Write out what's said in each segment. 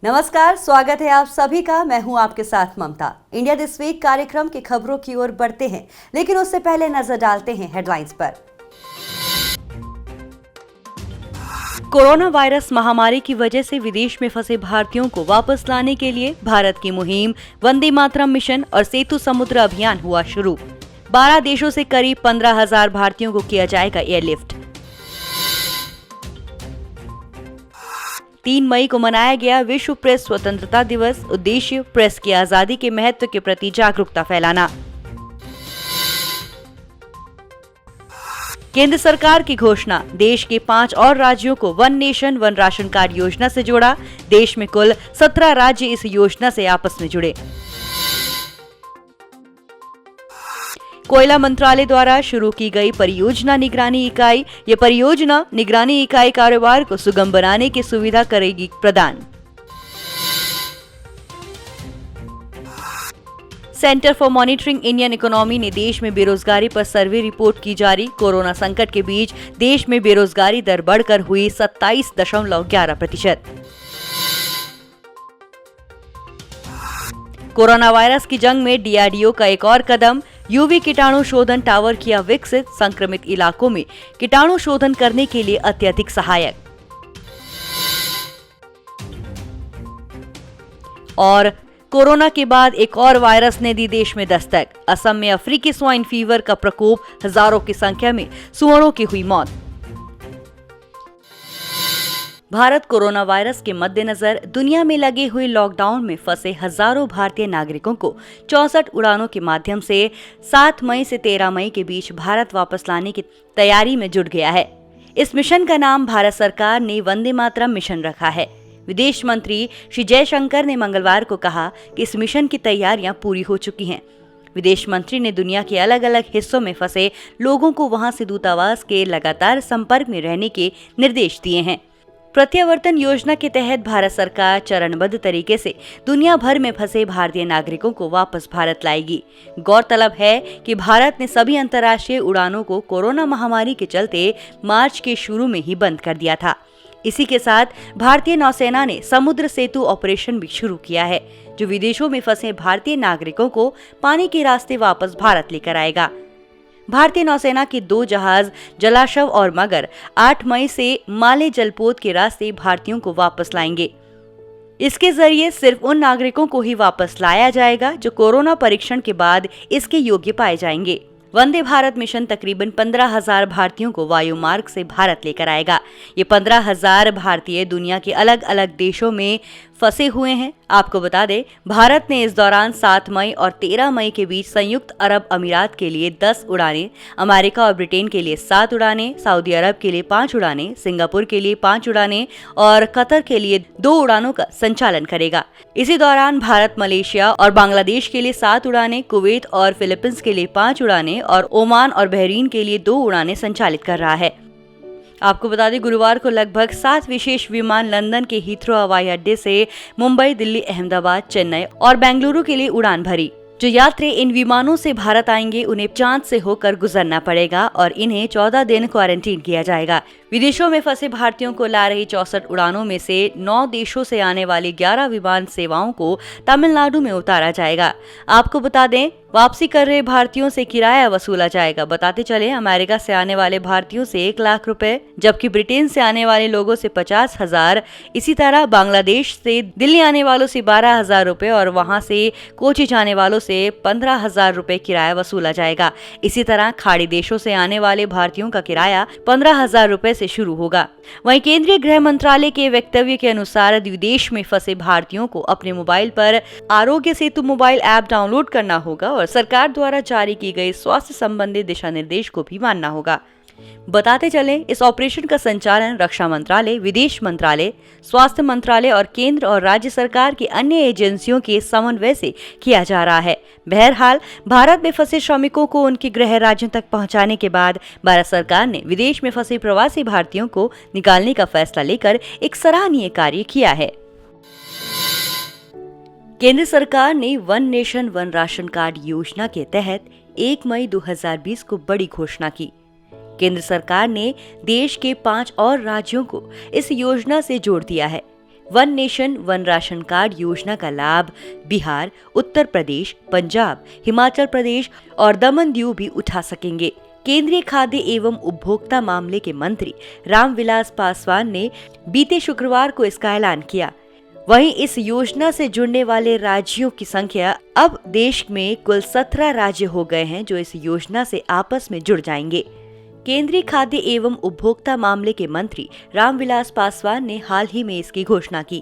नमस्कार, स्वागत है आप सभी का। मैं हूं आपके साथ ममता। इंडिया दिस वीक कार्यक्रम की खबरों की ओर बढ़ते हैं, लेकिन उससे पहले नजर डालते हैं हेडलाइंस पर। कोरोना वायरस महामारी की वजह से विदेश में फंसे भारतीयों को वापस लाने के लिए भारत की मुहिम वंदे मातरम मिशन और सेतु समुद्र अभियान हुआ शुरू। 12 देशों से करीब 15,000 भारतीयों को किया जाएगा एयरलिफ्ट। 3 मई को मनाया गया विश्व प्रेस स्वतंत्रता दिवस। उद्देश्य प्रेस की आजादी के महत्व के प्रति जागरूकता फैलाना। केंद्र सरकार की घोषणा, देश के 5 और राज्यों को one nation one ration card योजना से जोड़ा। देश में कुल 17 राज्य इस योजना से आपस में जुड़े। कोयला मंत्रालय द्वारा शुरू की गई परियोजना निगरानी इकाई। ये परियोजना निगरानी इकाई कारोबार को सुगम बनाने की सुविधा करेगी प्रदान। Centre for monitoring Indian economy ने देश में बेरोजगारी पर सर्वे रिपोर्ट की जारी। कोरोना संकट के बीच देश में बेरोजगारी दर बढ़कर हुई 27.11%। कोरोना वायरस की जंग में डीआरडीओ का एक और कदम। यूवी कीटाणु शोधन टावर किया विकसित। संक्रमित इलाकों में कीटाणु शोधन करने के लिए अत्यधिक सहायक। और कोरोना के बाद एक और वायरस ने दी देश में दस्तक। असम में अफ्रीकी स्वाइन फीवर का प्रकोप, हजारों की संख्या में सूअरों की हुई मौत। भारत कोरोना वायरस के मद्देनजर दुनिया में लगे हुए लॉकडाउन में फंसे हजारों भारतीय नागरिकों को 64 उड़ानों के माध्यम से 7 मई से 13 मई के बीच भारत वापस लाने की तैयारी में जुट गया है। इस मिशन का नाम भारत सरकार ने वंदे मातरम मिशन रखा है। विदेश मंत्री श्री जयशंकर ने मंगलवार को कहा कि इस मिशन की तैयारियां पूरी हो चुकी हैं। विदेश मंत्री ने दुनिया के अलग अलग हिस्सों में फंसे लोगों को वहां से दूतावास के लगातार संपर्क में रहने के निर्देश दिए हैं। प्रत्यावर्तन योजना के तहत भारत सरकार चरणबद्ध तरीके से दुनिया भर में फंसे भारतीय नागरिकों को वापस भारत लाएगी। गौरतलब है कि भारत ने सभी अंतर्राष्ट्रीय उड़ानों को कोरोना महामारी के चलते मार्च के शुरू में ही बंद कर दिया था। इसी के साथ भारतीय नौसेना ने समुद्र सेतु ऑपरेशन भी शुरू किया है, जो विदेशों में फंसे भारतीय नागरिकों को पानी के रास्ते वापस भारत लेकर आएगा। भारतीय नौसेना के 2 जहाज जलाशव और मगर 8 मई से माले जलपोत के रास्ते भारतीयों को वापस लाएंगे। इसके जरिए सिर्फ उन नागरिकों को ही वापस लाया जाएगा जो कोरोना परीक्षण के बाद इसके योग्य पाए जाएंगे। वंदे भारत मिशन तकरीबन 15,000 भारतीयों को वायु मार्ग से भारत लेकर आएगा। ये 15,000 भारतीय दुनिया के अलग अलग देशों में फंसे हुए हैं। आपको बता दें, भारत ने इस दौरान 7 मई और 13 मई के बीच संयुक्त अरब अमीरात के लिए 10 उड़ानें, अमेरिका और ब्रिटेन के लिए 7 उड़ानें, सऊदी अरब के लिए 5 उड़ानें, सिंगापुर के लिए 5 उड़ानें और कतर के लिए 2 उड़ानों का संचालन करेगा। इसी दौरान भारत मलेशिया और बांग्लादेश के लिए 7 उड़ानें, कुवैत और फिलीपींस के लिए 5 उड़ानें और ओमान और बहरीन के लिए 2 उड़ानें संचालित कर रहा है। आपको बता दें, गुरुवार को लगभग 7 विशेष विमान लंदन के हीथ्रो हवाई अड्डे से मुंबई, दिल्ली, अहमदाबाद, चेन्नई और बेंगलुरु के लिए उड़ान भरी। जो यात्री इन विमानों से भारत आएंगे उन्हें जांच से होकर गुजरना पड़ेगा और इन्हें 14 दिन क्वारंटीन किया जाएगा। विदेशों में फंसे भारतीयों को ला रही 64 उड़ानों में से 9 देशों से आने वाली 11 विमान सेवाओं को तमिलनाडु में उतारा जाएगा। आपको बता दें, वापसी कर रहे भारतीयों से किराया वसूला जाएगा। बताते चले, अमेरिका से आने वाले भारतीयों से 1 लाख रुपए, जबकि ब्रिटेन से आने वाले लोगों से 50,000। इसी तरह बांग्लादेश से दिल्ली आने वालों से 12,000 रुपए और वहां से कोची जाने वालों से 15,000 रुपए किराया वसूला जाएगा। इसी तरह खाड़ी देशों से आने वाले भारतीयों का किराया 15,000 रुपए से शुरू होगा। वहीं केंद्रीय गृह मंत्रालय के वक्तव्य के अनुसार विदेश में फंसे भारतीयों को अपने मोबाइल पर Aarogya Setu mobile app download करना होगा और सरकार द्वारा जारी की गई स्वास्थ्य संबंधी दिशा निर्देश को भी मानना होगा। बताते चले, इस ऑपरेशन का संचालन रक्षा मंत्रालय, विदेश मंत्रालय, स्वास्थ्य मंत्रालय और केंद्र और राज्य सरकार की अन्य एजेंसियों के समन्वय से किया जा रहा है। बहरहाल, भारत में फंसे श्रमिकों को उनके गृह राज्यों तक पहुंचाने के बाद भारत सरकार ने विदेश में फंसे प्रवासी भारतीयों को निकालने का फैसला लेकर एक सराहनीय कार्य किया है। केंद्र सरकार ने one nation one ration card योजना के तहत 1 मई 2020 को बड़ी घोषणा की। केंद्र सरकार ने देश के 5 और राज्यों को इस योजना से जोड़ दिया है। One nation one ration card योजना का लाभ बिहार, उत्तर प्रदेश, पंजाब, हिमाचल प्रदेश और दमन दीव भी उठा सकेंगे। केंद्रीय खाद्य एवं उपभोक्ता मामले के मंत्री रामविलास पासवान ने बीते शुक्रवार को इसका ऐलान किया। वहीं इस योजना से जुड़ने वाले राज्यों की संख्या अब देश में कुल 17 राज्य हो गए हैं जो इस योजना से आपस में जुड़ जाएंगे। केंद्रीय खाद्य एवं उपभोक्ता मामले के मंत्री रामविलास पासवान ने हाल ही में इसकी घोषणा की।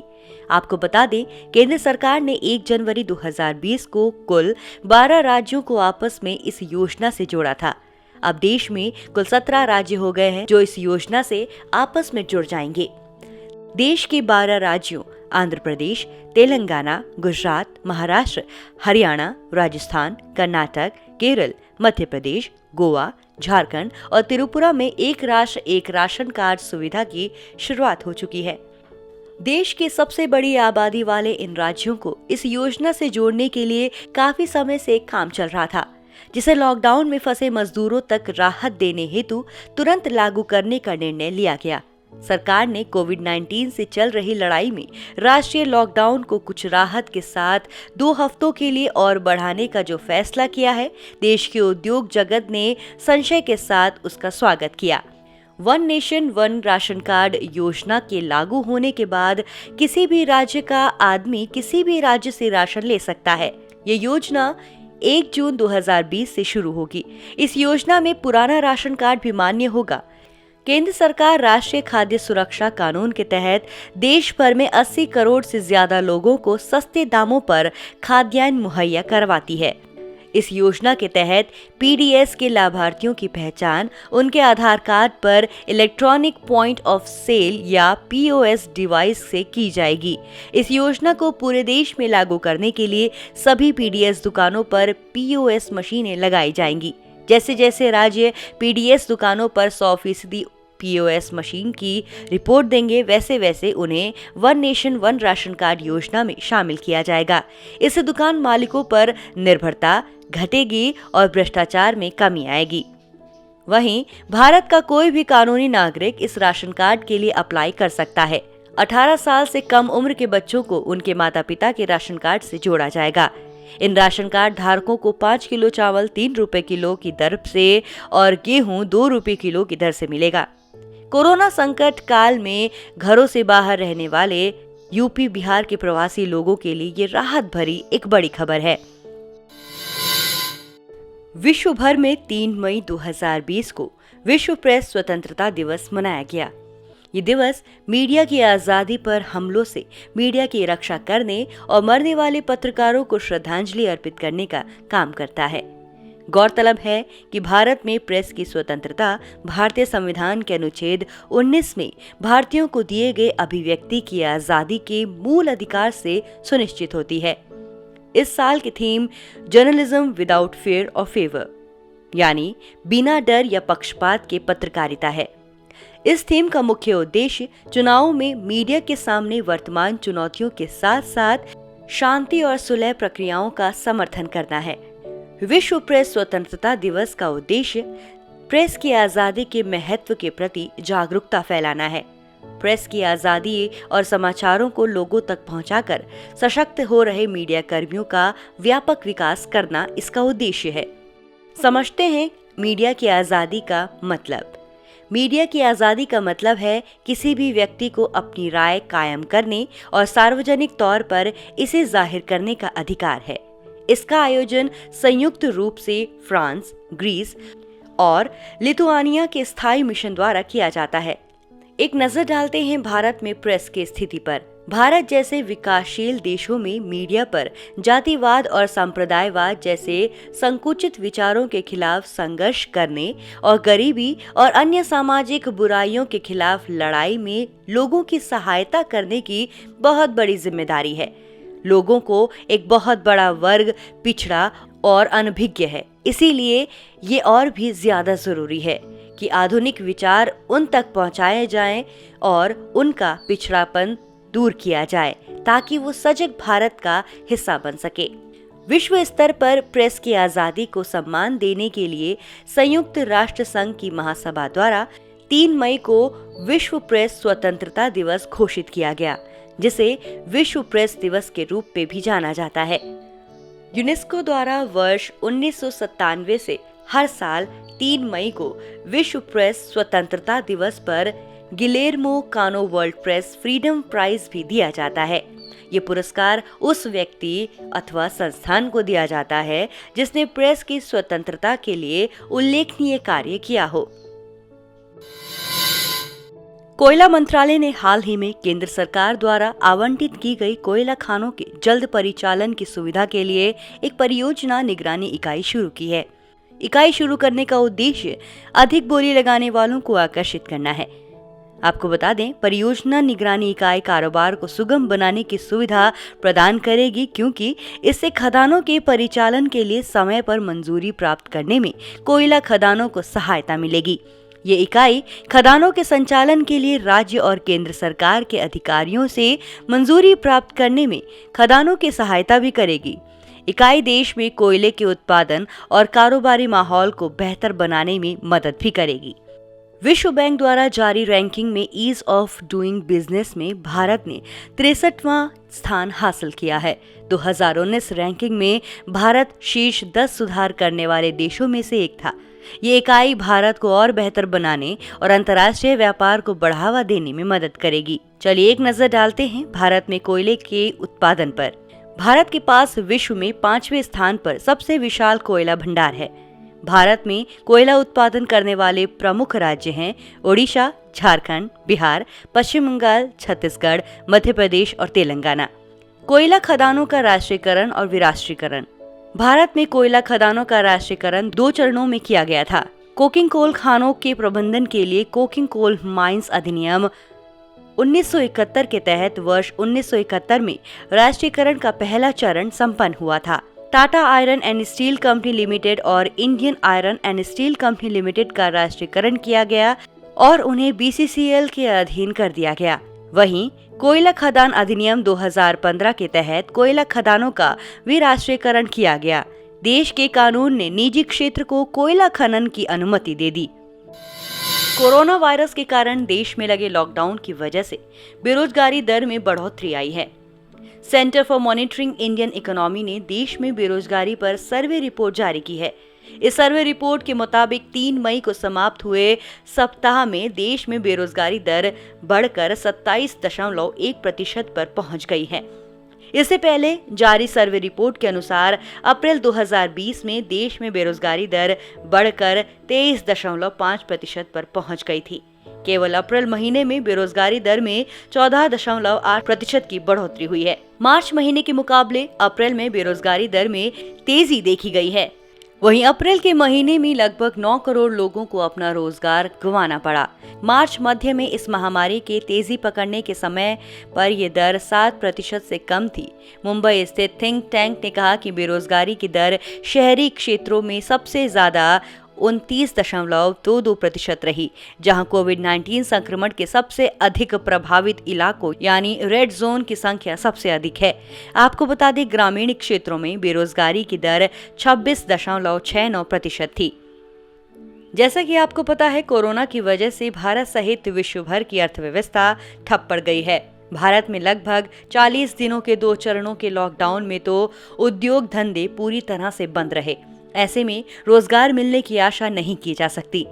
आपको बता दें, केंद्र सरकार ने 1 जनवरी 2020 को कुल 12 राज्यों को आपस में इस योजना से जोड़ा था। अब देश में कुल 17 राज्य हो गए हैं जो इस योजना से आपस में जुड़ जाएंगे। देश के 12 राज्यों आंध्र प्रदेश, तेलंगाना, गुजरात, महाराष्ट्र, हरियाणा, राजस्थान, कर्नाटक, केरल, मध्य प्रदेश, गोवा, झारखंड और त्रिपुरा में एक राष्ट्र एक राशन कार्ड सुविधा की शुरुआत हो चुकी है। देश के सबसे बड़ी आबादी वाले इन राज्यों को इस योजना से जोड़ने के लिए काफी समय से काम चल रहा था, जिसे लॉकडाउन में फंसे मजदूरों तक राहत देने हेतु तुरंत लागू करने का निर्णय लिया गया। सरकार ने कोविड-19 से चल रही लड़ाई में राष्ट्रीय लॉकडाउन को कुछ राहत के साथ 2 हफ्तों के लिए और बढ़ाने का जो फैसला किया है, देश के उद्योग जगत ने संशय के साथ उसका स्वागत किया। One nation one ration card योजना के लागू होने के बाद किसी भी राज्य का आदमी किसी भी राज्य से राशन ले सकता है। ये योजना 1 जून 2020 से शुरू होगी। इस योजना में पुराना राशन कार्ड भी मान्य होगा। केंद्र सरकार राष्ट्रीय खाद्य सुरक्षा कानून के तहत देश भर में 80 करोड़ से ज्यादा लोगों को सस्ते दामों पर खाद्यान्न मुहैया करवाती है। इस योजना के तहत पीडीएस के लाभार्थियों की पहचान उनके आधार कार्ड पर इलेक्ट्रॉनिक पॉइंट ऑफ सेल या पीओएस डिवाइस से की जाएगी। इस योजना को पूरे देश में लागू करने के लिए सभी पीडीएस दुकानों पर पीओएस मशीनें लगाई जाएंगी। जैसे जैसे राज्य पीडीएस दुकानों पर 100% पीओएस मशीन की रिपोर्ट देंगे, वैसे वैसे उन्हें one nation one ration card योजना में शामिल किया जाएगा। इससे दुकान मालिकों पर निर्भरता घटेगी और भ्रष्टाचार में कमी आएगी। वहीं भारत का कोई भी कानूनी नागरिक इस राशन कार्ड के लिए अप्लाई कर सकता है। 18 साल से कम उम्र के बच्चों को उनके माता पिता के राशन कार्ड से जोड़ा जाएगा। इन राशन कार्ड धारकों को 5 किलो चावल 3 रुपए किलो की दर से और गेहूं 2 रुपए किलो की दर से मिलेगा। कोरोना संकट काल में घरों से बाहर रहने वाले यूपी बिहार के प्रवासी लोगों के लिए ये राहत भरी एक बड़ी खबर है। विश्व भर में 3 मई 2020 को विश्व प्रेस स्वतंत्रता दिवस मनाया गया। ये दिवस मीडिया की आजादी पर हमलों से मीडिया की रक्षा करने और मरने वाले पत्रकारों को श्रद्धांजलि अर्पित करने का काम करता है। गौरतलब है कि भारत में प्रेस की स्वतंत्रता भारतीय संविधान के अनुच्छेद 19 में भारतीयों को दिए गए अभिव्यक्ति की आजादी के मूल अधिकार से सुनिश्चित होती है। इस साल की थीम जर्नलिज्म विदाउट फियर और फेवर, यानी बिना डर या पक्षपात के पत्रकारिता है। इस थीम का मुख्य उद्देश्य चुनावों में मीडिया के सामने वर्तमान चुनौतियों के साथ साथ शांति और सुलह प्रक्रियाओं का समर्थन करना है। विश्व प्रेस स्वतंत्रता दिवस का उद्देश्य प्रेस की आजादी के महत्व के प्रति जागरूकता फैलाना है। प्रेस की आजादी और समाचारों को लोगों तक पहुंचाकर सशक्त हो रहे मीडिया कर्मियों का व्यापक विकास करना इसका उद्देश्य है। समझते हैं मीडिया की आजादी का मतलब। मीडिया की आजादी का मतलब है किसी भी व्यक्ति को अपनी राय कायम करने और सार्वजनिक तौर पर इसे जाहिर करने का अधिकार है। इसका आयोजन संयुक्त रूप से फ्रांस, ग्रीस और लिथुआनिया के स्थायी मिशन द्वारा किया जाता है। एक नजर डालते हैं भारत में प्रेस की स्थिति पर। भारत जैसे विकासशील देशों में मीडिया पर जातिवाद और सांप्रदायवाद जैसे संकुचित विचारों के खिलाफ संघर्ष करने और गरीबी और अन्य सामाजिक बुराइयों के खिलाफ लड़ाई में लोगों की सहायता करने की बहुत बड़ी जिम्मेदारी है। लोगों को एक बहुत बड़ा वर्ग पिछड़ा और अनभिज्ञ है, इसीलिए ये और भी ज्यादा जरूरी है कि आधुनिक विचार उन तक पहुंचाए जाएं और उनका पिछड़ापन दूर किया जाए ताकि वो सजग भारत का हिस्सा बन सके। विश्व स्तर पर प्रेस की आजादी को सम्मान देने के लिए संयुक्त राष्ट्र संघ की महासभा द्वारा 3 मई को विश्व प्रेस स्वतंत्रता दिवस घोषित किया गया, जिसे विश्व प्रेस दिवस के रूप में भी जाना जाता है। यूनेस्को द्वारा वर्ष 1997 से हर साल 3 मई को विश्व प्रेस स्वतंत्रता दिवस पर गिलेर्मो कानो वर्ल्ड प्रेस फ्रीडम प्राइज भी दिया जाता है। ये पुरस्कार उस व्यक्ति अथवा संस्थान को दिया जाता है जिसने प्रेस की स्वतंत्रता के लिए उल्लेखनीय कार्य किया हो। कोयला मंत्रालय ने हाल ही में केंद्र सरकार द्वारा आवंटित की गई कोयला खानों के जल्द परिचालन की सुविधा के लिए एक परियोजना निगरानी इकाई शुरू की है। इकाई शुरू करने का उद्देश्य अधिक बोली लगाने वालों को आकर्षित करना है। आपको बता दें, परियोजना निगरानी इकाई कारोबार को सुगम बनाने की सुविधा प्रदान करेगी, क्योंकि इससे खदानों के परिचालन के लिए समय पर मंजूरी प्राप्त करने में कोयला खदानों को सहायता मिलेगी। ये इकाई खदानों के संचालन के लिए राज्य और केंद्र सरकार के अधिकारियों से मंजूरी प्राप्त करने में खदानों की सहायता भी करेगी। इकाई देश में कोयले के उत्पादन और कारोबारी माहौल को बेहतर बनाने में मदद भी करेगी। विश्व बैंक द्वारा जारी रैंकिंग में ईज ऑफ डूइंग बिजनेस में भारत ने 63वां स्थान हासिल किया है। 2019 रैंकिंग में भारत शीर्ष 10 सुधार करने वाले देशों में से एक था। ये इकाई भारत को और बेहतर बनाने और अंतर्राष्ट्रीय व्यापार को बढ़ावा देने में मदद करेगी। चलिए एक नजर डालते हैं भारत में कोयले के उत्पादन पर। भारत के पास विश्व में 5वें स्थान पर सबसे विशाल कोयला भंडार है। भारत में कोयला उत्पादन करने वाले प्रमुख राज्य हैं ओडिशा, झारखंड, बिहार, पश्चिम बंगाल, छत्तीसगढ़, मध्य प्रदेश और तेलंगाना। कोयला खदानों का राष्ट्रीयकरण और विराष्ट्रीयकरण। भारत में कोयला खदानों का राष्ट्रीयकरण 2 चरणों में किया गया था। कोकिंग कोल खानों के प्रबंधन के लिए कोकिंग कोल माइंस अधिनियम 1971 के तहत वर्ष 1971 में राष्ट्रीयकरण का पहला चरण संपन्न हुआ था। Tata iron and steel company limited और Indian iron and steel company limited का राष्ट्रीयकरण किया गया और उन्हें बीसीसीएल के अधीन कर दिया गया। वहीं कोयला खदान अधिनियम 2015 के तहत कोयला खदानों का विराष्ट्रीयकरण किया गया। देश के कानून ने निजी क्षेत्र को कोयला खनन की अनुमति दे दी। कोरोना वायरस के कारण देश में लगे लॉकडाउन की वजह से बेरोजगारी दर में बढ़ोतरी आई है। Centre for monitoring Indian economy ने देश में बेरोजगारी पर सर्वे रिपोर्ट जारी की है। इस सर्वे रिपोर्ट के मुताबिक 3 मई को समाप्त हुए सप्ताह में देश में बेरोजगारी दर बढ़कर 27.1% पर पहुंच गई है। इससे पहले जारी सर्वे रिपोर्ट के अनुसार अप्रैल 2020 में देश में बेरोजगारी दर बढ़कर 23.5% पर पहुंच गई थी। केवल अप्रैल महीने में बेरोजगारी दर में 14.8% की बढ़ोतरी हुई है। मार्च महीने के मुकाबले अप्रैल में बेरोजगारी दर में तेजी देखी गई है। वहीं अप्रैल के महीने में लगभग 9 करोड़ लोगों को अपना रोजगार गंवाना पड़ा। मार्च मध्य में इस महामारी के तेजी पकड़ने के समय पर यह दर 7% से कम थी। मुंबई स्थित थिंक टैंक ने कहा कि बेरोजगारी की दर शहरी क्षेत्रों में सबसे ज्यादा 29.22% रही, जहां कोविड-19 संक्रमण के सबसे अधिक प्रभावित इलाकों यानी रेड जोन की संख्या सबसे अधिक है। आपको बता दें, ग्रामीण क्षेत्रों में बेरोजगारी की दर 26.69% थी। जैसा कि आपको पता है, कोरोना की वजह से भारत सहित विश्व भर की अर्थव्यवस्था ठप पड़ गई है। भारत में लगभग 40 दिनों के 2 चरणों के लॉकडाउन में तो उद्योग धंधे पूरी तरह से बंद रहे। ऐसे में रोजगार मिलने की आशा नहीं की जा सकती।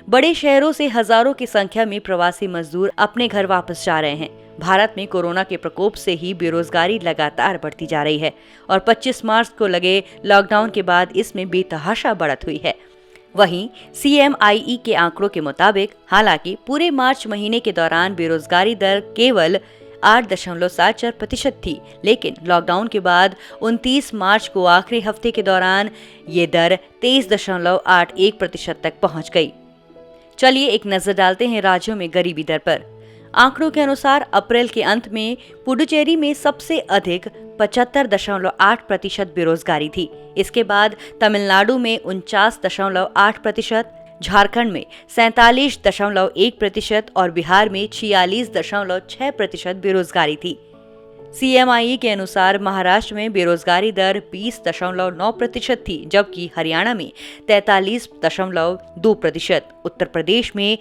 बड़े शहरों से हजारों की संख्या में प्रवासी मजदूर अपने घर वापस जा रहे हैं। भारत में कोरोना के प्रकोप से ही बेरोजगारी लगातार बढ़ती जा रही है और 25 मार्च को लगे लॉकडाउन के बाद इसमें बेतहाशा बढ़त हुई है। वहीं CMIE के आंकड़ों के मुताबिक हालांकि पूरे मार्च महीने के दौरान बेरोजगारी दर केवल 8.74% थी, लेकिन लॉकडाउन के बाद 29 मार्च को आखिरी हफ्ते के दौरान ये दर 23.81% तक पहुंच गई। चलिए एक नजर डालते हैं राज्यों में गरीबी दर पर। आंकड़ों के अनुसार अप्रैल के अंत में पुडुचेरी में सबसे अधिक 75.8% बेरोजगारी थी। इसके बाद तमिलनाडु में 49.8%, झारखंड में 47.1% और बिहार में 46.6% बेरोजगारी थी। CMIE के अनुसार महाराष्ट्र में बेरोजगारी दर 20.9% थी, जबकि हरियाणा में 43.2%, उत्तर प्रदेश में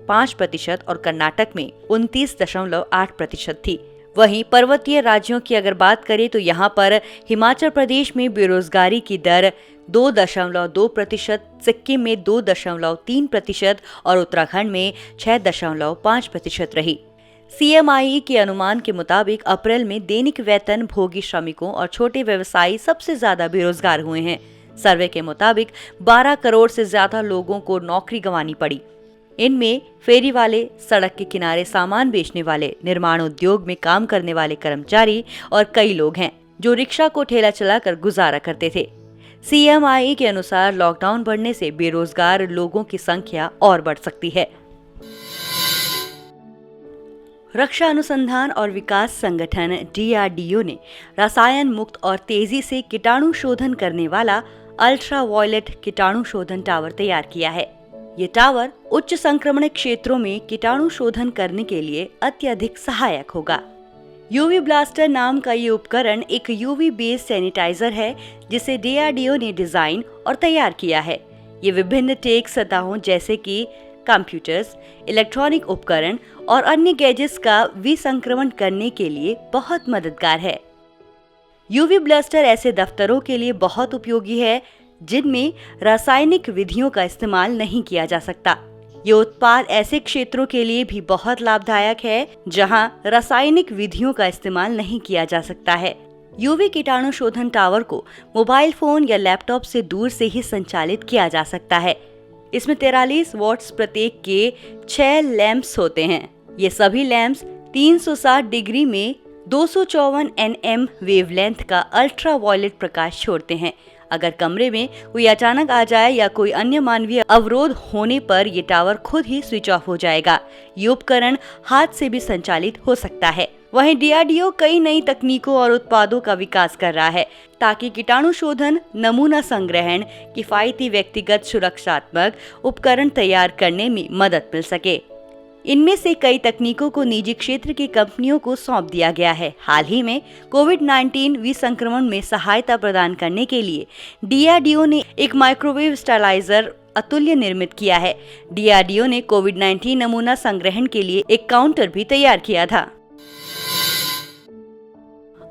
5% और कर्नाटक में 29.8% थी। वहीं पर्वतीय राज्यों की अगर बात करें तो यहाँ पर हिमाचल प्रदेश में बेरोजगारी की दर 2.2%, सिक्किम में 2.3% और उत्तराखंड में 6.5% रही। CMIE के अनुमान के मुताबिक अप्रैल में दैनिक वेतन भोगी श्रमिकों और छोटे व्यवसायी सबसे ज्यादा बेरोजगार हुए हैं। सर्वे के मुताबिक 12 करोड़ से ज्यादा लोगों को नौकरी गंवानी पड़ी। इनमें फेरी वाले, सड़क के किनारे सामान बेचने वाले, निर्माण उद्योग में काम करने वाले कर्मचारी और कई लोग हैं जो रिक्शा को ठेला चलाकर गुजारा करते थे। CMIE के अनुसार लॉकडाउन बढ़ने से बेरोजगार लोगों की संख्या और बढ़ सकती है। रक्षा अनुसंधान और विकास संगठन DRDO ने रसायन मुक्त और तेजी से कीटाणु शोधन करने वाला अल्ट्रा वायलेट कीटाणु शोधन टावर तैयार किया है। ये टावर उच्च संक्रमण क्षेत्रों में कीटाणु शोधन करने के लिए अत्यधिक सहायक होगा। यूवी ब्लास्टर नाम का ये उपकरण एक यूवी बेस्ड सैनिटाइजर है जिसे DRDO ने डिजाइन और तैयार किया है। ये विभिन्न टेक सतहों जैसे कि कंप्यूटर्स, इलेक्ट्रॉनिक उपकरण और अन्य गैजेट्स का विसंक्रमण करने के लिए बहुत मददगार है। यूवी ब्लास्टर ऐसे दफ्तरों के लिए बहुत उपयोगी है जिनमें रासायनिक विधियों का इस्तेमाल नहीं किया जा सकता। ये उत्पाद ऐसे क्षेत्रों के लिए भी बहुत लाभदायक है जहां रासायनिक विधियों का इस्तेमाल नहीं किया जा सकता है। यूवी कीटाणु शोधन टावर को मोबाइल फोन या लैपटॉप से दूर से ही संचालित किया जा सकता है। इसमें 43 वॉट्स प्रत्येक के 6 लैंप्स होते हैं। ये सभी लैंप्स 360 डिग्री में 254 nm वेवलेंथ का अल्ट्रा वायलेट प्रकाश छोड़ते हैं। अगर कमरे में कोई अचानक आ जाए या कोई अन्य मानवीय अवरोध होने पर ये टावर खुद ही स्विच ऑफ हो जाएगा। ये उपकरण हाथ से भी संचालित हो सकता है। वहीं DRDO कई नई तकनीकों और उत्पादों का विकास कर रहा है ताकि कीटाणु शोधन, नमूना संग्रहण, किफायती व्यक्तिगत सुरक्षात्मक उपकरण तैयार करने में मदद मिल सके। इनमें से कई तकनीकों को निजी क्षेत्र की कंपनियों को सौंप दिया गया है। हाल ही में कोविड-19 विसंक्रमण में सहायता प्रदान करने के लिए DRDO ने एक माइक्रोवेव स्टरलाइजर अतुल्य निर्मित किया है। DRDO ने कोविड-19 नमूना संग्रहण के लिए एक काउंटर भी तैयार किया था।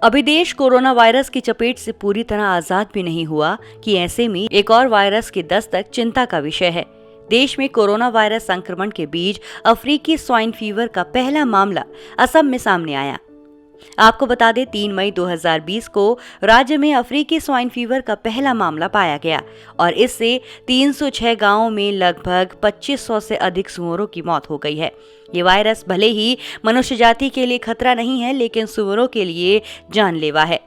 अभी देश कोरोना वायरस की चपेट से पूरी तरह आजाद भी नहीं हुआ कि ऐसे में एक और वायरस की दस्तक चिंता का विषय है। देश में कोरोना वायरस संक्रमण के बीच अफ्रीकी स्वाइन फीवर का पहला मामला असम में सामने आया। आपको बता दें 3 मई 2020 को राज्य में अफ्रीकी स्वाइन फीवर का पहला मामला पाया गया और इससे 306 गांवों में लगभग 2500 से अधिक सूअरों की मौत हो गई है। ये वायरस भले ही मनुष्य जाति के लिए खतरा नहीं है, लेकिन सूअरों के लिए जानलेवा है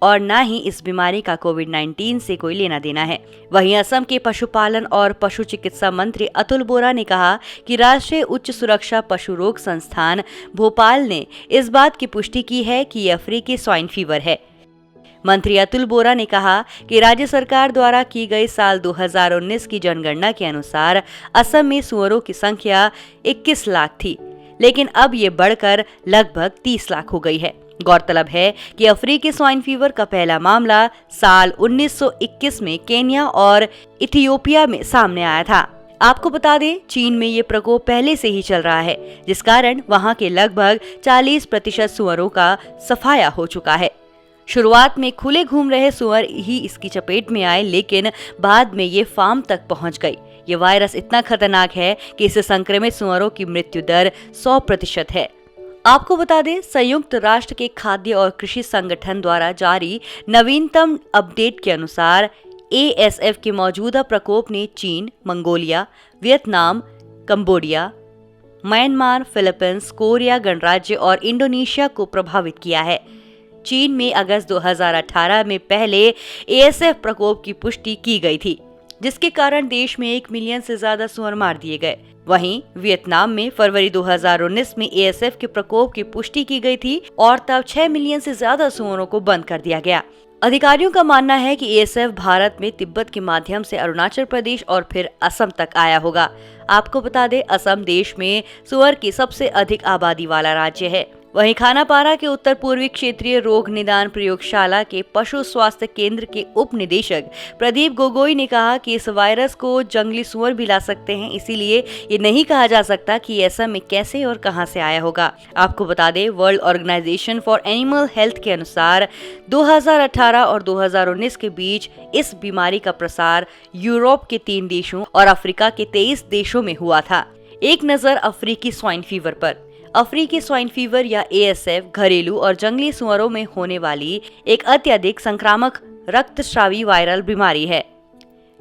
और न ही इस बीमारी का कोविड-19 से कोई लेना देना है। वहीं असम के पशुपालन और पशु चिकित्सा मंत्री अतुल बोरा ने कहा कि राष्ट्रीय उच्च सुरक्षा पशु रोग संस्थान भोपाल ने इस बात की पुष्टि की है कि ये अफ्रीकी स्वाइन फीवर है। मंत्री अतुल बोरा ने कहा कि राज्य सरकार द्वारा की गई साल 2019 की जनगणना के अनुसार असम में सूअरों की संख्या 21 लाख थी, लेकिन अब ये बढ़कर लगभग 30 लाख हो गई है। गौरतलब है कि अफ्रीकी स्वाइन फीवर का पहला मामला साल 1921 में केन्या और इथियोपिया में सामने आया था। आपको बता दें, चीन में ये प्रकोप पहले से ही चल रहा है, जिस कारण वहां के लगभग 40% सूअरों का सफाया हो चुका है। शुरुआत में खुले घूम रहे सूअर ही इसकी चपेट में आए, लेकिन बाद में ये फार्म तक पहुंच गई। ये वायरस इतना खतरनाक है कि इससे संक्रमित सूअरों की मृत्यु दर 100% है। आपको बता दें, संयुक्त राष्ट्र के खाद्य और कृषि संगठन द्वारा जारी नवीनतम अपडेट के अनुसार ASF के मौजूदा प्रकोप ने चीन, Mongolia, Vietnam, Cambodia, Myanmar, Philippines, Korea गणराज्य और इंडोनेशिया को प्रभावित किया है। चीन में अगस्त 2018 में पहले ASF प्रकोप की पुष्टि की गई थी, जिसके कारण देश में 1 मिलियन से ज्यादा सूअर मार दिए गए। वहीं वियतनाम में फरवरी 2019 में ASF के प्रकोप की पुष्टि की गई थी और तब 6 मिलियन से ज्यादा सूअरों को बंद कर दिया गया। अधिकारियों का मानना है कि ASF भारत में तिब्बत के माध्यम से अरुणाचल प्रदेश और फिर असम तक आया होगा। आपको बता दें, असम देश में सूअर की सबसे अधिक आबादी वाला राज्य है। वहीं खानापारा के उत्तर पूर्वी क्षेत्रीय रोग निदान प्रयोगशाला के पशु स्वास्थ्य केंद्र के उप निदेशक प्रदीप गोगोई ने कहा कि इस वायरस को जंगली सुअर भी ला सकते हैं, इसीलिए ये नहीं कहा जा सकता कि ऐसा में कैसे और कहां से आया होगा। आपको बता दें, world organisation for animal health के अनुसार 2018 और 2019 के बीच इस बीमारी का प्रसार यूरोप के 3 देशों और अफ्रीका के 23 देशों में हुआ था। एक नजर अफ्रीकी स्वाइन फीवर पर। अफ्रीकी स्वाइन फीवर या ASF घरेलू और जंगली सुअरों में होने वाली एक अत्यधिक संक्रामक रक्तस्रावी वायरल बीमारी है।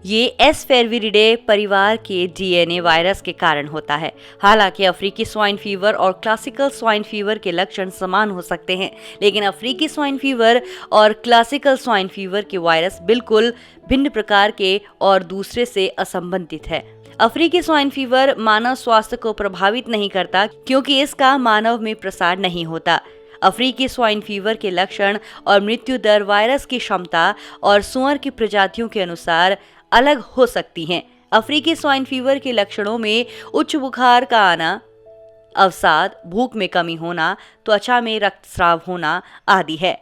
ये एस फेरविरिडे परिवार के DNA वायरस के कारण होता है। हालांकि अफ्रीकी स्वाइन फीवर और क्लासिकल स्वाइन फीवर के लक्षण समान हो सकते हैं, लेकिन अफ्रीकी स्वाइन फीवर और क्लासिकल स्वाइन फीवर के वायरस बिल्कुल भिन्न प्रकार के और दूसरे से असंबंधित है। अफ्रीकी स्वाइन फीवर मानव स्वास्थ्य को प्रभावित नहीं करता क्योंकि इसका मानव में प्रसार नहीं होता। अफ्रीकी स्वाइन फीवर के लक्षण और मृत्यु दर वायरस की क्षमता और सुअर की प्रजातियों के अनुसार अलग हो सकती हैं। अफ्रीकी स्वाइन फीवर के लक्षणों में उच्च बुखार का आना, अवसाद, भूख में कमी होना, त्वचा में रक्तस्राव होना आदि है।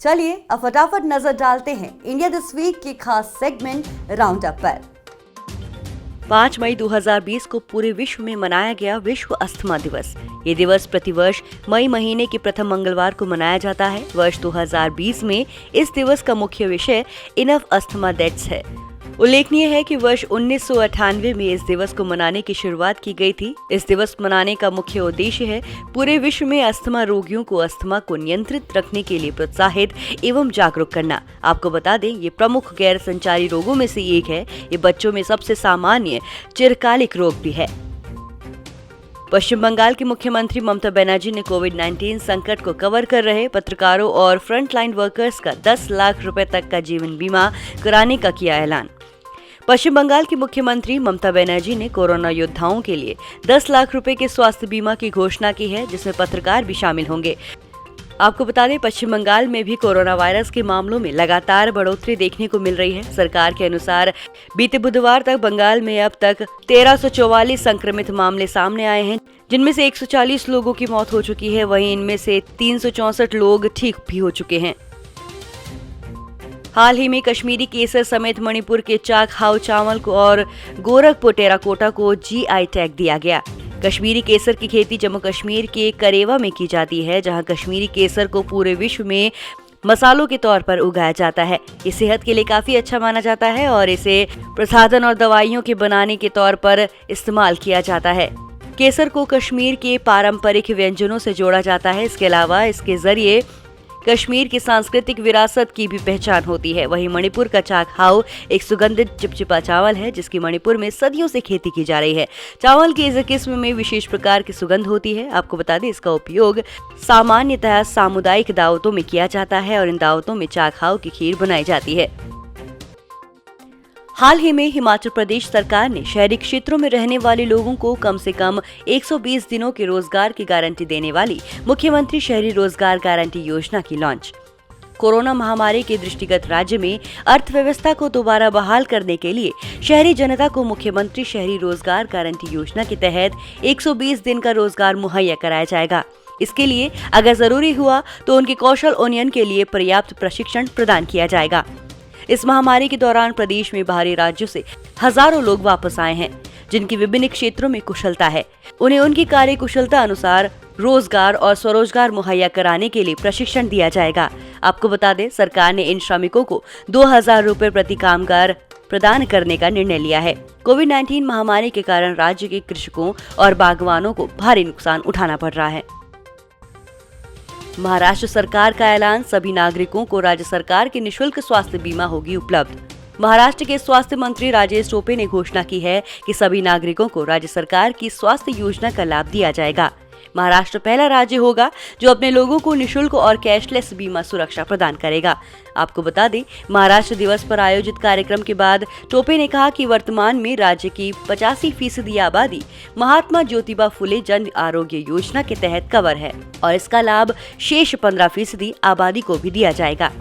चलिए अब फटाफट नजर डालते हैं इंडिया दिस वीक के खास सेगमेंट राउंड अप पर। 5 मई 2020 को पूरे विश्व में मनाया गया विश्व अस्थमा दिवस। ये दिवस प्रतिवर्ष मई महीने के प्रथम मंगलवार को मनाया जाता है। वर्ष 2020 में इस दिवस का मुख्य विषय इनफ अस्थमा डेथ्स है। उल्लेखनीय है कि वर्ष 1998 में इस दिवस को मनाने की शुरुआत की गई थी। इस दिवस मनाने का मुख्य उद्देश्य है पूरे विश्व में अस्थमा रोगियों को अस्थमा को नियंत्रित रखने के लिए प्रोत्साहित एवं जागरूक करना। आपको बता दें, ये प्रमुख गैर संचारी रोगों में से एक है। ये बच्चों में सबसे सामान्य चिरकालिक रोग भी है। पश्चिम बंगाल की मुख्यमंत्री ममता बनर्जी ने कोविड-19 संकट को कवर कर रहे पत्रकारों और फ्रंटलाइन वर्कर्स का 10 लाख रुपए तक का जीवन बीमा कराने का किया ऐलान। पश्चिम बंगाल की मुख्यमंत्री ममता बनर्जी ने कोरोना योद्धाओं के लिए 10 लाख रुपए के स्वास्थ्य बीमा की घोषणा की है, जिसमें पत्रकार भी शामिल होंगे। आपको बता दें, पश्चिम बंगाल में भी कोरोना वायरस के मामलों में लगातार बढ़ोतरी देखने को मिल रही है। सरकार के अनुसार बीते बुधवार तक बंगाल में अब तक 1344 संक्रमित मामले सामने आए हैं, जिनमें से 140 लोगों की मौत हो चुकी है। वहीं इनमें से 364 लोग ठीक भी हो चुके हैं। हाल ही में कश्मीरी केसर समेत मणिपुर के चाक हाउ चावल को और गोरखपुर टेराकोटा को GI टैग दिया गया। कश्मीरी केसर की खेती जम्मू कश्मीर के करेवा में की जाती है, जहां कश्मीरी केसर को पूरे विश्व में मसालों के तौर पर उगाया जाता है। ये सेहत के लिए काफी अच्छा माना जाता है और इसे प्रसाधन और दवाइयों के बनाने के तौर पर इस्तेमाल किया जाता है। केसर को कश्मीर के पारंपरिक व्यंजनों से जोड़ा जाता है। इसके अलावा इसके जरिए कश्मीर की सांस्कृतिक विरासत की भी पहचान होती है। वहीं मणिपुर का चाक हाउ एक सुगंधित चिपचिपा चावल है, जिसकी मणिपुर में सदियों से खेती की जा रही है। चावल की इस किस्म में विशेष प्रकार की सुगंध होती है। आपको बता दें, इसका उपयोग सामान्यतः सामुदायिक दावतों में किया जाता है और इन दावतों में चाक हाउ की खीर बनाई जाती है। हाल ही में हिमाचल प्रदेश सरकार ने शहरी क्षेत्रों में रहने वाले लोगों को कम से कम 120 दिनों के रोजगार की गारंटी देने वाली मुख्यमंत्री शहरी रोजगार गारंटी योजना की लॉन्च। कोरोना महामारी के दृष्टिगत राज्य में अर्थव्यवस्था को दोबारा बहाल करने के लिए शहरी जनता को मुख्यमंत्री शहरी रोजगार गारंटी योजना के तहत 120 दिन का रोजगार मुहैया कराया जाएगा। इसके लिए अगर जरूरी हुआ तो उनके कौशल उन्नयन के लिए पर्याप्त प्रशिक्षण प्रदान किया जाएगा। इस महामारी के दौरान प्रदेश में बाहरी राज्यों से हजारों लोग वापस आए हैं, जिनकी विभिन्न क्षेत्रों में कुशलता है। उन्हें उनकी कार्य कुशलता अनुसार रोजगार और स्वरोजगार मुहैया कराने के लिए प्रशिक्षण दिया जाएगा। आपको बता दें, सरकार ने इन श्रमिकों को 2000 रुपए प्रति कामगार प्रदान करने का निर्णय लिया है। कोविड-19 महामारी के कारण राज्य के कृषकों और बागवानों को भारी नुकसान उठाना पड़ रहा है। महाराष्ट्र सरकार का ऐलान, सभी नागरिकों को राज्य सरकार की निःशुल्क स्वास्थ्य बीमा होगी उपलब्ध। महाराष्ट्र के स्वास्थ्य मंत्री राजेश टोपे ने घोषणा की है कि सभी नागरिकों को राज्य सरकार की स्वास्थ्य योजना का लाभ दिया जाएगा। महाराष्ट्र पहला राज्य होगा जो अपने लोगों को निःशुल्क और कैशलेस बीमा सुरक्षा प्रदान करेगा। आपको बता दें, महाराष्ट्र दिवस पर आयोजित कार्यक्रम के बाद टोपे ने कहा कि वर्तमान में राज्य की 85% आबादी महात्मा ज्योतिबा फुले जन आरोग्य योजना के तहत कवर है और इसका लाभ शेष 15% आबादी को भी दिया जाएगा।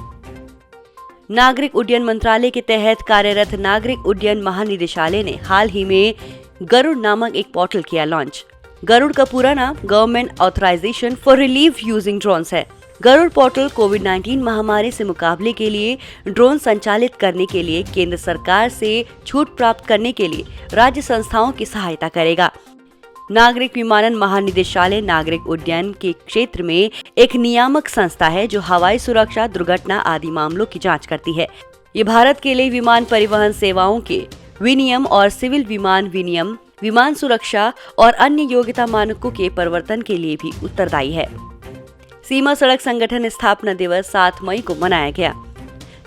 नागरिक उड्डयन मंत्रालय के तहत कार्यरत नागरिक उड्डयन महानिदेशालय ने हाल ही में गरुड़ नामक एक पोर्टल किया लॉन्च। गरुड़ का पूरा नाम government authorisation for relief using drones है। गरुड़ पोर्टल कोविड-19 महामारी से मुकाबले के लिए ड्रोन संचालित करने के लिए केंद्र सरकार से छूट प्राप्त करने के लिए राज्य संस्थाओं की सहायता करेगा। नागरिक विमानन महानिदेशालय नागरिक उड्डयन के क्षेत्र में एक नियामक संस्था है जो हवाई सुरक्षा, दुर्घटना आदि मामलों की जांच करती है। ये भारत के लिए विमान परिवहन सेवाओं के विनियम और सिविल विमान विनियम, विमान सुरक्षा और अन्य योग्यता मानकों के परिवर्तन के लिए भी उत्तरदायी है। सीमा सड़क संगठन स्थापना दिवस 7 मई को मनाया गया।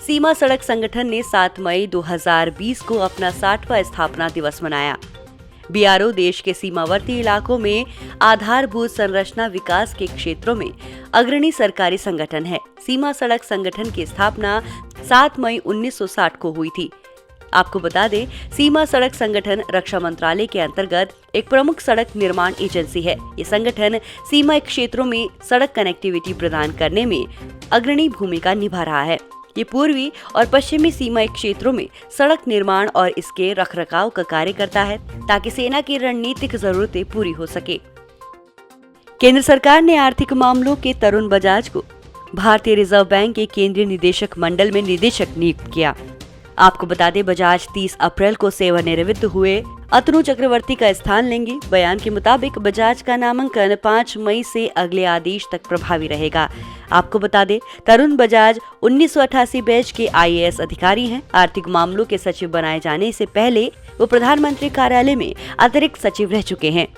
सीमा सड़क संगठन ने 7 मई 2020 को अपना 60वां स्थापना दिवस मनाया। बीआरओ देश के सीमावर्ती इलाकों में आधारभूत संरचना विकास के क्षेत्रों में अग्रणी सरकारी संगठन है। सीमा सड़क संगठन की स्थापना 7 मई 1960 को हुई थी। आपको बता दें, सीमा सड़क संगठन रक्षा मंत्रालय के अंतर्गत एक प्रमुख सड़क निर्माण एजेंसी है। ये संगठन सीमा क्षेत्रों में सड़क कनेक्टिविटी प्रदान करने में अग्रणी भूमिका निभा रहा है। ये पूर्वी और पश्चिमी सीमा क्षेत्रों में सड़क निर्माण और इसके रखरखाव का कार्य करता है ताकि सेना की रणनीतिक जरूरतें पूरी हो सके। केंद्र सरकार ने आर्थिक मामलों के तरुण बजाज को भारतीय रिजर्व बैंक के केंद्रीय निदेशक मंडल में निदेशक नियुक्त किया। आपको बता दें, बजाज 30 अप्रैल को सेवानिवृत्त हुए अतनु चक्रवर्ती का स्थान लेंगे। बयान के मुताबिक बजाज का नामांकन 5 मई से अगले आदेश तक प्रभावी रहेगा। आपको बता दें, तरुण बजाज 1988 बैच के IAS अधिकारी हैं। आर्थिक मामलों के सचिव बनाए जाने से पहले वो प्रधानमंत्री कार्यालय में अतिरिक्त सचिव रह चुके हैं।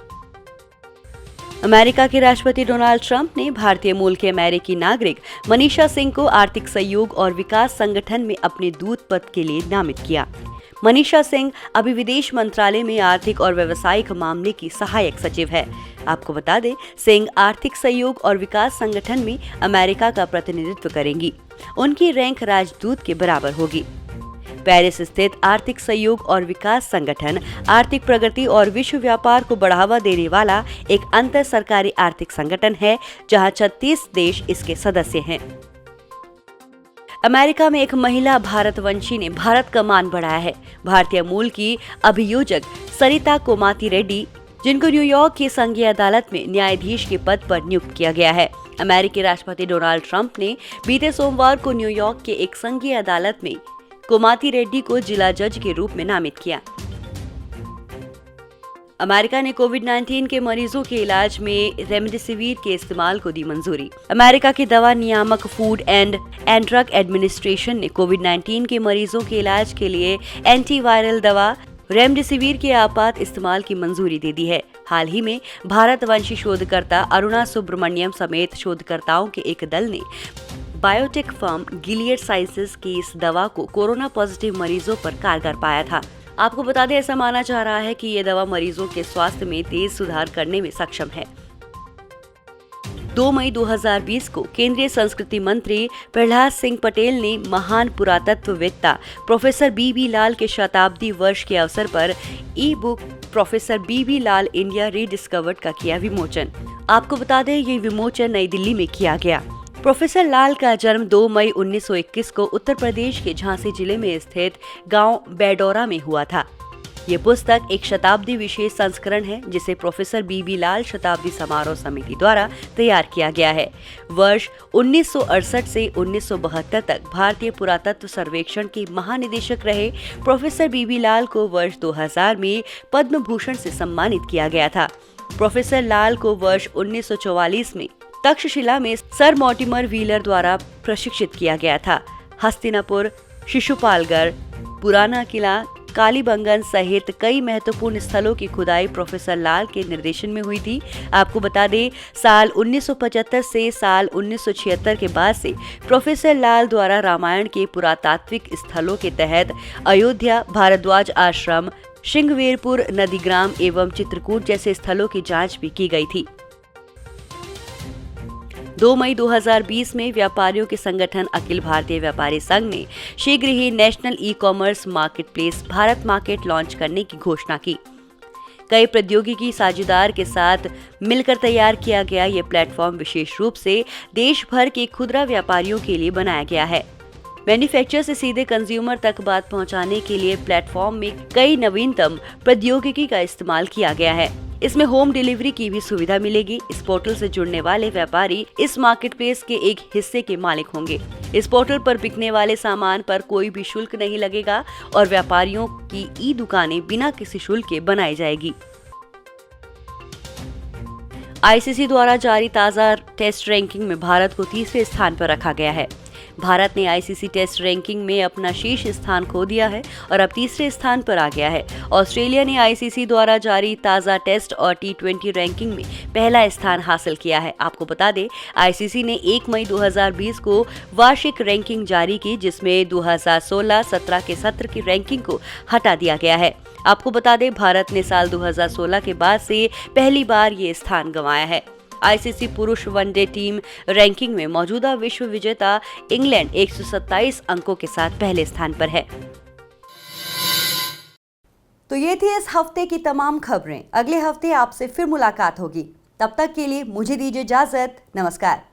अमेरिका के राष्ट्रपति डोनाल्ड ट्रंप ने भारतीय मूल के अमेरिकी नागरिक मनीषा सिंह को आर्थिक सहयोग और विकास संगठन में अपने दूत पद के लिए नामित किया। मनीषा सिंह अभी विदेश मंत्रालय में आर्थिक और व्यावसायिक मामले की सहायक सचिव है। आपको बता दें, सिंह आर्थिक सहयोग और विकास संगठन में अमेरिका का प्रतिनिधित्व करेंगी। उनकी रैंक राजदूत के बराबर होगी। पेरिस स्थित आर्थिक सहयोग और विकास संगठन आर्थिक प्रगति और विश्व व्यापार को बढ़ावा देने वाला एक अंतर सरकारी आर्थिक संगठन है, जहां 36 देश इसके सदस्य हैं। अमेरिका में एक महिला भारतवंशी ने भारत का मान बढ़ाया है। भारतीय मूल की अभियोजक सरिता कोमाती रेड्डी, जिनको न्यूयॉर्क की संघीय अदालत में न्यायाधीश के पद पर नियुक्त किया गया है। अमेरिकी राष्ट्रपति डोनाल्ड ट्रंप ने बीते सोमवार को न्यूयॉर्क के एक संघीय अदालत में कोमाती रेड्डी को जिला जज के रूप में नामित किया। अमेरिका ने कोविड-19 के मरीजों के इलाज में रेमडेसिविर के इस्तेमाल को दी मंजूरी। अमेरिका की दवा नियामक फूड एंड ड्रग एडमिनिस्ट्रेशन ने कोविड-19 के मरीजों के इलाज के लिए एंटीवायरल दवा रेमडेसिविर के आपात इस्तेमाल की मंजूरी दे दी है। हाल ही में भारतवंशी शोधकर्ता अरुणा सुब्रमण्यम समेत शोधकर्ताओं के एक दल ने बायोटेक फर्म गिलियड साइंसेज की इस दवा को कोरोना पॉजिटिव मरीजों पर कारगर पाया था। आपको बता दें, ऐसा माना जा रहा है कि ये दवा मरीजों के स्वास्थ्य में तेज सुधार करने में सक्षम है। 2 मई 2020 को केंद्रीय संस्कृति मंत्री प्रहलाद सिंह पटेल ने महान पुरातत्ववेत्ता प्रोफेसर बीबी लाल के शताब्दी वर्ष के अवसर पर ई बुक प्रोफेसर बीबी लाल इंडिया रीडिस्कवर्ड का किया विमोचन। आपको बता दें, ये विमोचन नई दिल्ली में किया गया। प्रोफेसर लाल का जन्म 2 मई 1921 को उत्तर प्रदेश के झांसी जिले में स्थित गांव बैडौरा में हुआ था। ये पुस्तक एक शताब्दी विशेष संस्करण है, जिसे प्रोफेसर बीबी लाल शताब्दी समारोह समिति द्वारा तैयार किया गया है। वर्ष 1968 से 1972 तक भारतीय पुरातत्व सर्वेक्षण के महानिदेशक रहे प्रोफेसर बीबी लाल को वर्ष 2000 में पद्म भूषण से सम्मानित किया गया था। प्रोफेसर लाल को वर्ष 1944 में तक्षशिला में सर मॉर्टिमर व्हीलर द्वारा प्रशिक्षित किया गया था। हस्तिनापुर, शिशुपालगढ़, पुराना किला, कालीबंगन सहित कई महत्वपूर्ण स्थलों की खुदाई प्रोफेसर लाल के निर्देशन में हुई थी। आपको बता दें, साल 1975 से साल 1976 के बाद से प्रोफेसर लाल द्वारा रामायण के पुरातात्विक स्थलों के तहत अयोध्या, भारद्वाज आश्रम, श्रृंगवेरपुर, नंदीग्राम एवं चित्रकूट जैसे स्थलों की जांच भी की गई थी। 2 मई 2020 में व्यापारियों के संगठन अखिल भारतीय व्यापारी संघ ने शीघ्र ही national e-commerce marketplace Bharat market launch करने की घोषणा की। कई प्रौद्योगिकी साझेदार के साथ मिलकर तैयार किया गया ये प्लेटफॉर्म विशेष रूप से देश भर के खुदरा व्यापारियों के लिए बनाया गया है। मैन्युफैक्चरर से सीधे कंज्यूमर तक बात पहुंचाने के लिए प्लेटफॉर्म में कई नवीनतम प्रौद्योगिकी का इस्तेमाल किया गया है। इसमें होम डिलीवरी की भी सुविधा मिलेगी। इस पोर्टल से जुड़ने वाले व्यापारी इस मार्केटप्लेस के एक हिस्से के मालिक होंगे। इस पोर्टल पर बिकने वाले सामान पर कोई भी शुल्क नहीं लगेगा और व्यापारियों की ई दुकानें बिना किसी शुल्क के बनाई जाएगी। आईसीसी द्वारा जारी ताज़ा टेस्ट रैंकिंग में भारत को तीसरे स्थान पर रखा गया है। भारत ने आईसीसी टेस्ट रैंकिंग में अपना शीर्ष स्थान खो दिया है और अब तीसरे स्थान पर आ गया है। ऑस्ट्रेलिया ने आईसीसी द्वारा जारी ताज़ा टेस्ट और टी20 रैंकिंग में पहला स्थान हासिल किया है। आपको बता दें, आईसीसी ने 1 मई 2020 को वार्षिक रैंकिंग जारी की, जिसमें 2016-17 के सत्र की रैंकिंग को हटा दिया गया है। आपको बता दें, भारत ने साल 2016 के बाद से पहली बार ये स्थान गंवाया है। आईसीसी पुरुष वनडे टीम रैंकिंग में मौजूदा विश्व विजेता इंग्लैंड 127 अंकों के साथ पहले स्थान पर है। तो ये थी इस हफ्ते की तमाम खबरें। अगले हफ्ते आपसे फिर मुलाकात होगी। तब तक के लिए मुझे दीजिए इजाजत। नमस्कार।